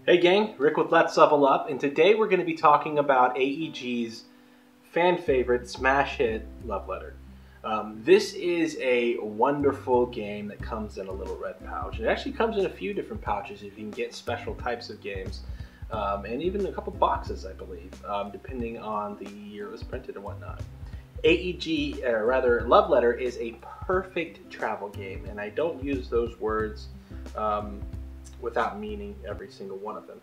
Hey gang, Rick with Let's Level Up, and today we're going to be talking about AEG's fan favorite smash hit, Love Letter. This is a wonderful game that comes in a little red pouch. It actually comes in a few different pouches if you can get special types of games, and even a couple boxes, I believe, depending on the year it was printed and whatnot. AEG, or rather Love Letter, is a perfect travel game, and I don't use those words without meaning every single one of them.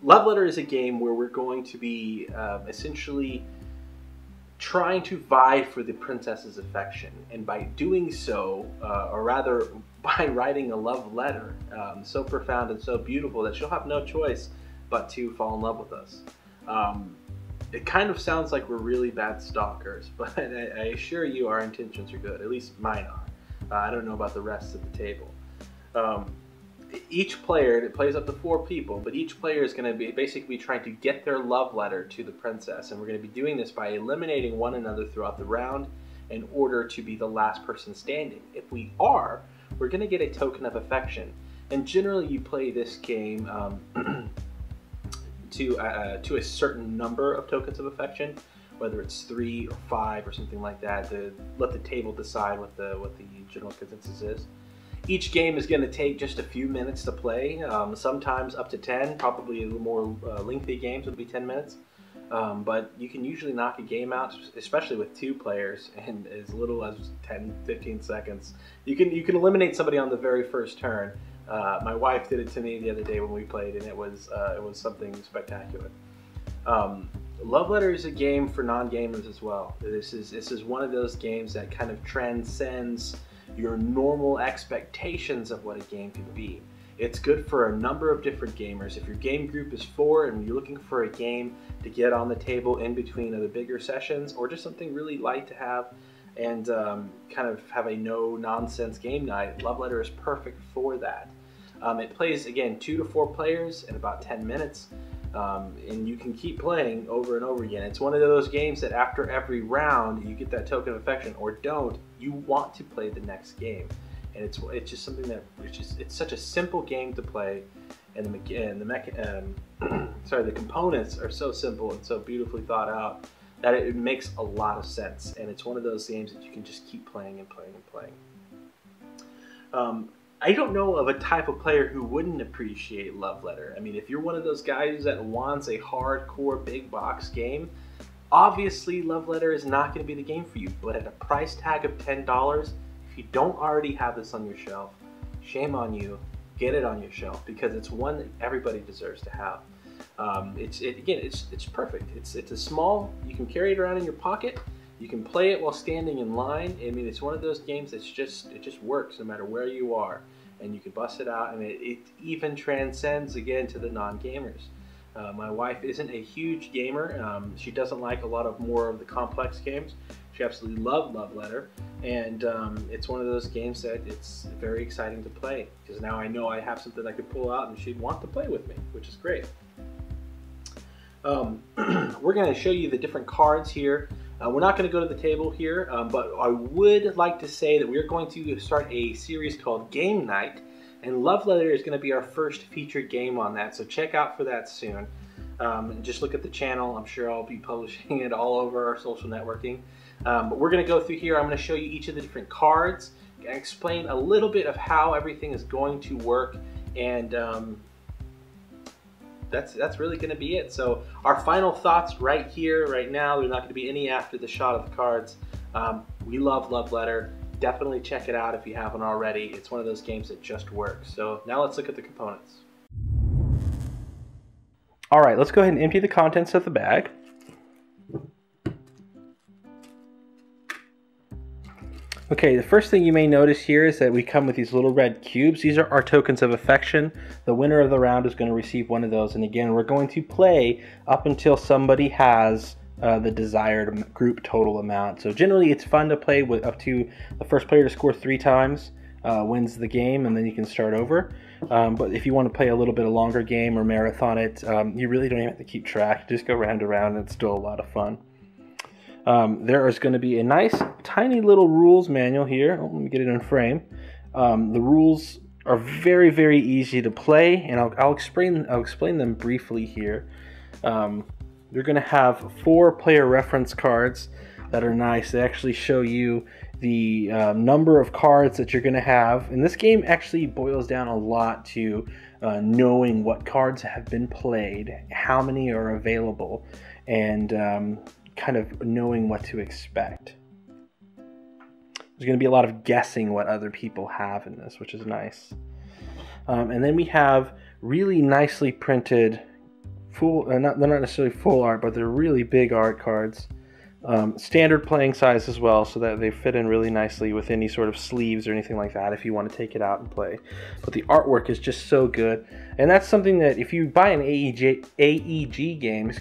Love Letter is a game where we're going to be essentially trying to vie for the princess's affection, and by doing so, or rather by writing a love letter so profound and so beautiful that she'll have no choice but to fall in love with us. It kind of sounds like we're really bad stalkers, but I assure you our intentions are good, at least mine are. I don't know about the rest of the table. Each player, and it plays up to 4 people, but each player is going to be basically trying to get their love letter to the princess, and we're going to be doing this by eliminating one another throughout the round in order to be the last person standing. If we are, we're going to get a token of affection, and generally you play this game to a certain number of tokens of affection, whether it's 3 or 5 or something like that, to let the table decide what the general consensus is. Each game is going to take just a few minutes to play, sometimes up to 10, probably a little more lengthy games would be 10 minutes. But you can usually knock a game out, especially with 2 players, in as little as 10-15 seconds. You can eliminate somebody on the very first turn. My wife did it to me the other day when we played, and it was something spectacular. Love Letter is a game for non-gamers as well. This is one of those games that kind of transcends your normal expectations of what a game could be. It's good for a number of different gamers. If your game group is 4 and you're looking for a game to get on the table in between other bigger sessions, or just something really light to have and kind of have a no-nonsense game night, Love Letter is perfect for that. It plays, again, 2 to 4 players in about 10 minutes. And you can keep playing over and over again. It's one of those games that after every round you get that token of affection, or don't, you want to play the next game. And it's just something that it's such a simple game to play, and the components are so simple and so beautifully thought out that it makes a lot of sense. And it's one of those games that you can just keep playing and playing and playing. I don't know of a type of player who wouldn't appreciate Love Letter. I mean, if you're one of those guys that wants a hardcore big box game, obviously Love Letter is not going to be the game for you. But at a price tag of $10, if you don't already have this on your shelf, shame on you. Get it on your shelf, because it's one that everybody deserves to have. It's perfect. It's a small. You can carry it around in your pocket. You can play it while standing in line. I mean, it's one of those games it just works no matter where you are, and you can bust it out, and it even transcends again to the non-gamers. My wife isn't a huge gamer. She doesn't like a lot of more of the complex games. She absolutely loved Love Letter, and it's one of those games that it's very exciting to play, because now I know I have something I could pull out and she'd want to play with me, which is great. We're going to show you the different cards here. We're not going to go to the table here, but I would like to say that we're going to start a series called Game Night, and Love Letter is going to be our first featured game on that, so check out for that soon. Just look at the channel. I'm sure I'll be publishing it all over our social networking. But we're going to go through here. I'm going to show you each of the different cards, and explain a little bit of how everything is going to work, and that's really going to be it. So our final thoughts right here, right now. There's not going to be any after the shot of the cards. We love Love Letter. Definitely check it out if you haven't already. It's one of those games that just works. So now let's look at the components. All right, let's go ahead and empty the contents of the bag. Okay, the first thing you may notice here is that we come with these little red cubes. These are our tokens of affection. The winner of the round is going to receive one of those. And again, we're going to play up until somebody has the desired group total amount. So generally it's fun to play with up to the first player to score 3 times wins the game, and then you can start over. But if you want to play a little bit of longer game or marathon it, you really don't even have to keep track. Just go round and round, and it's still a lot of fun. There is going to be a nice tiny little rules manual here. Oh, let me get it in frame. The rules are very, very easy to play, and I'll explain them briefly here. You're going to have 4 player reference cards that are nice. They actually show you the number of cards that you're going to have. And this game actually boils down a lot to knowing what cards have been played, how many are available, and kind of knowing what to expect. There's going to be a lot of guessing what other people have in this, which is nice. And then we have really nicely printed, they're not necessarily full art, but they're really big art cards. Standard playing size as well, so that they fit in really nicely with any sort of sleeves or anything like that if you want to take it out and play. But the artwork is just so good, and that's something that if you buy an AEG game,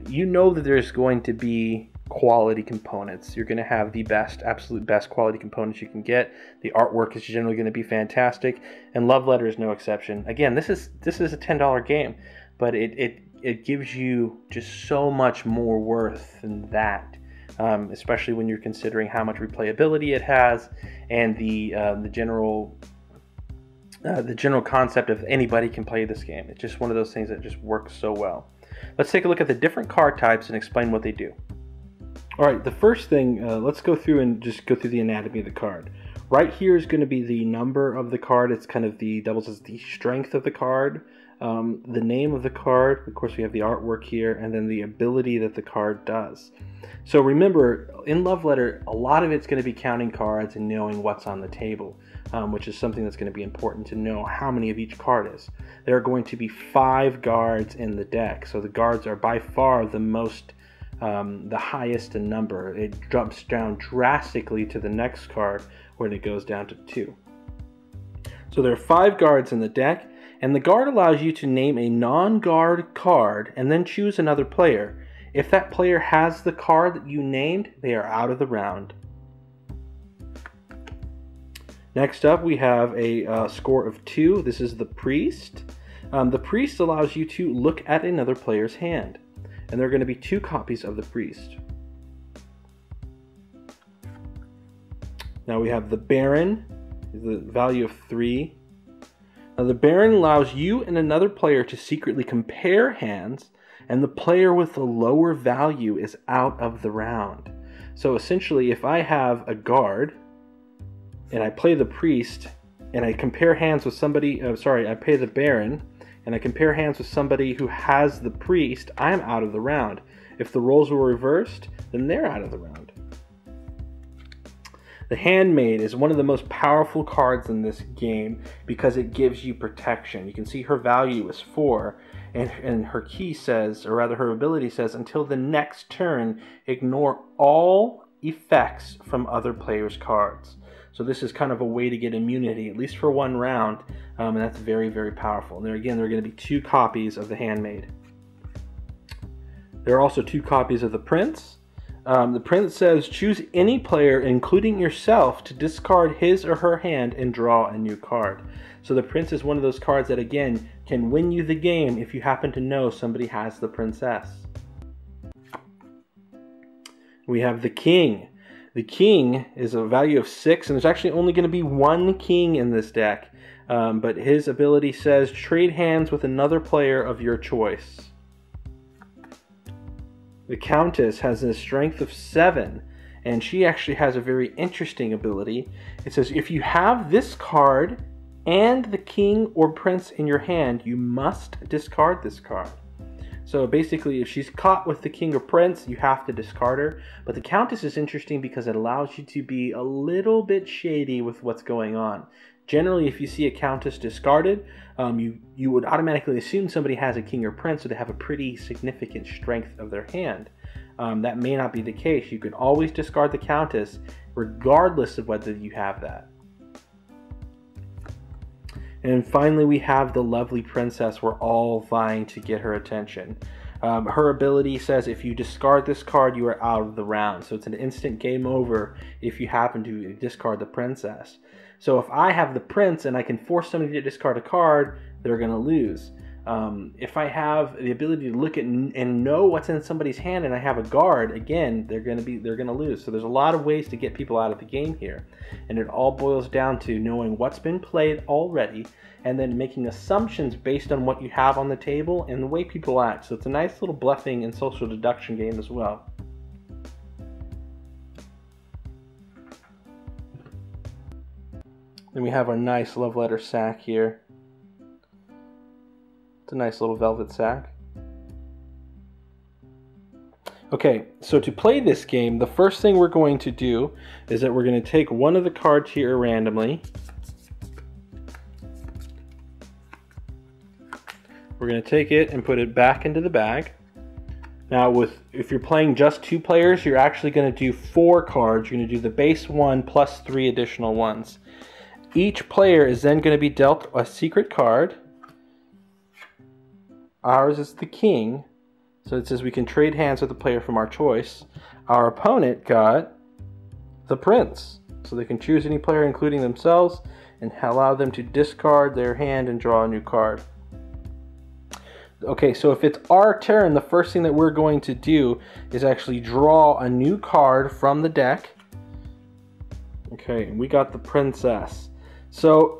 you know that there's going to be quality components. You're going to have the absolute best quality components you can get. The artwork is generally going to be fantastic, and Love Letter is no exception. Again, this is a $10 game, but it gives you just so much more worth than that, especially when you're considering how much replayability it has and the general concept of anybody can play this game. It's just one of those things that just works so well. Let's take a look at the different card types and explain what they do. All right, the first thing, let's go through and just go through the anatomy of the card. Right here is going to be the number of the card. It's kind of doubles as the strength of the card. The name of the card, of course we have the artwork here, and then the ability that the card does. So remember, in Love Letter, a lot of it's going to be counting cards and knowing what's on the table, which is something that's going to be important to know how many of each card is. There are going to be 5 guards in the deck, so the guards are by far the highest in number. It jumps down drastically to the next card when it goes down to 2. So there are 5 guards in the deck, and the guard allows you to name a non-guard card and then choose another player. If that player has the card that you named, they are out of the round. Next up, we have a score of 2. This is the Priest. The Priest allows you to look at another player's hand, and there are going to be 2 copies of the Priest. Now we have the Baron, the value of 3. Now the Baron allows you and another player to secretly compare hands, and the player with the lower value is out of the round. So essentially, if I have a guard and I play the Priest and I compare hands with somebody, I play the Baron and I compare hands with somebody who has the Priest, I'm out of the round. If the roles were reversed, then they're out of the round. The Handmaid is one of the most powerful cards in this game because it gives you protection. You can see her value is 4, and her key says, or rather her ability says, until the next turn, ignore all effects from other players' cards. So this is kind of a way to get immunity, at least for 1 round, and that's very, very powerful. And there again, there are going to be 2 copies of the Handmaid. There are also 2 copies of the Prince. The Prince says, choose any player, including yourself, to discard his or her hand and draw a new card. So the Prince is one of those cards that, again, can win you the game if you happen to know somebody has the Princess. We have the King. The King is a value of 6, and there's actually only going to be 1 King in this deck. But his ability says, trade hands with another player of your choice. The Countess has a strength of 7, and she actually has a very interesting ability. It says, if you have this card and the King or Prince in your hand, you must discard this card. So basically, if she's caught with the King or Prince, you have to discard her. But the Countess is interesting because it allows you to be a little bit shady with what's going on. Generally, if you see a Countess discarded, you would automatically assume somebody has a King or Prince, so they have a pretty significant strength of their hand. That may not be the case. You can always discard the Countess, regardless of whether you have that. And finally, we have the lovely Princess. We're all vying to get her attention. Her ability says if you discard this card, you are out of the round. So it's an instant game over if you happen to discard the Princess. So if I have the Prince and I can force somebody to discard a card, they're going to lose. If I have the ability to look at and know what's in somebody's hand, and I have a guard, again, they're gonna lose. So there's a lot of ways to get people out of the game here, and it all boils down to knowing what's been played already, and then making assumptions based on what you have on the table and the way people act. So it's a nice little bluffing and social deduction game as well. Then we have our nice love letter sack here. It's a nice little velvet sack. Okay, so to play this game, the first thing we're going to do is that we're going to take one of the cards here randomly. We're going to take it and put it back into the bag. Now, if you're playing just 2 players, you're actually going to do 4 cards. You're going to do the base 1 plus 3 additional ones. Each player is then going to be dealt a secret card. Ours is the king, so it says we can trade hands with a player from our choice. Our opponent got the prince, so they can choose any player including themselves and allow them to discard their hand and draw a new card. Okay, so if it's our turn, the first thing that we're going to do is actually draw a new card from the deck. Okay, we got the princess. So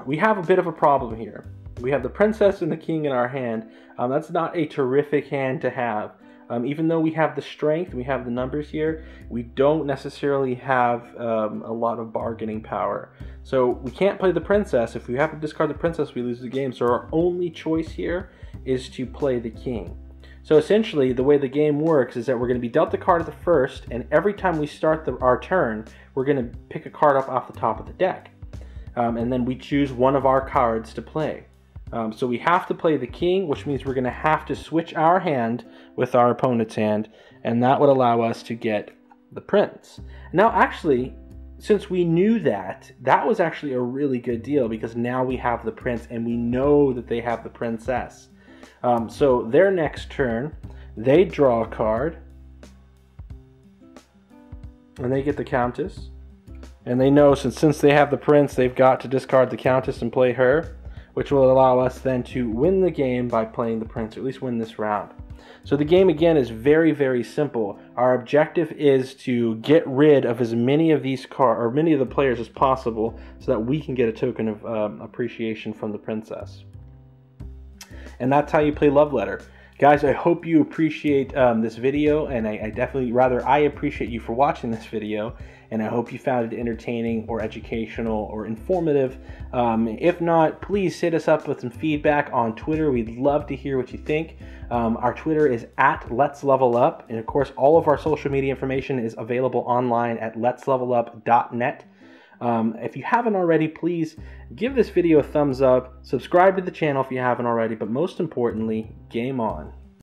we have a bit of a problem here. We have the princess and the king in our hand. That's not a terrific hand to have. Even though we have the strength, we have the numbers here, we don't necessarily have a lot of bargaining power. So we can't play the princess. If we have to discard the princess, we lose the game. So our only choice here is to play the king. So essentially, the way the game works is that we're going to be dealt the card at the first, and every time we start our turn, we're going to pick a card up off the top of the deck. And then we choose one of our cards to play. So we have to play the king, which means we're going to have to switch our hand with our opponent's hand, and that would allow us to get the prince. Now, actually, since we knew that, that was actually a really good deal, because now we have the prince, and we know that they have the princess. So their next turn, they draw a card, and they get the countess. And they know since they have the prince, they've got to discard the countess and play her, which will allow us then to win the game by playing the prince, or at least win this round. So the game, again, is very, very simple. Our objective is to get rid of as many of these cards, or many of the players as possible, so that we can get a token of appreciation from the princess. And that's how you play Love Letter. Guys, I hope you appreciate this video, and I appreciate you for watching this video, and I hope you found it entertaining or educational or informative. If not, please hit us up with some feedback on Twitter. We'd love to hear what you think. Our Twitter is @Let'sLevelUp, and of course, all of our social media information is available online at letslevelup.net. If you haven't already, please give this video a thumbs up, subscribe to the channel if you haven't already, but most importantly, game on.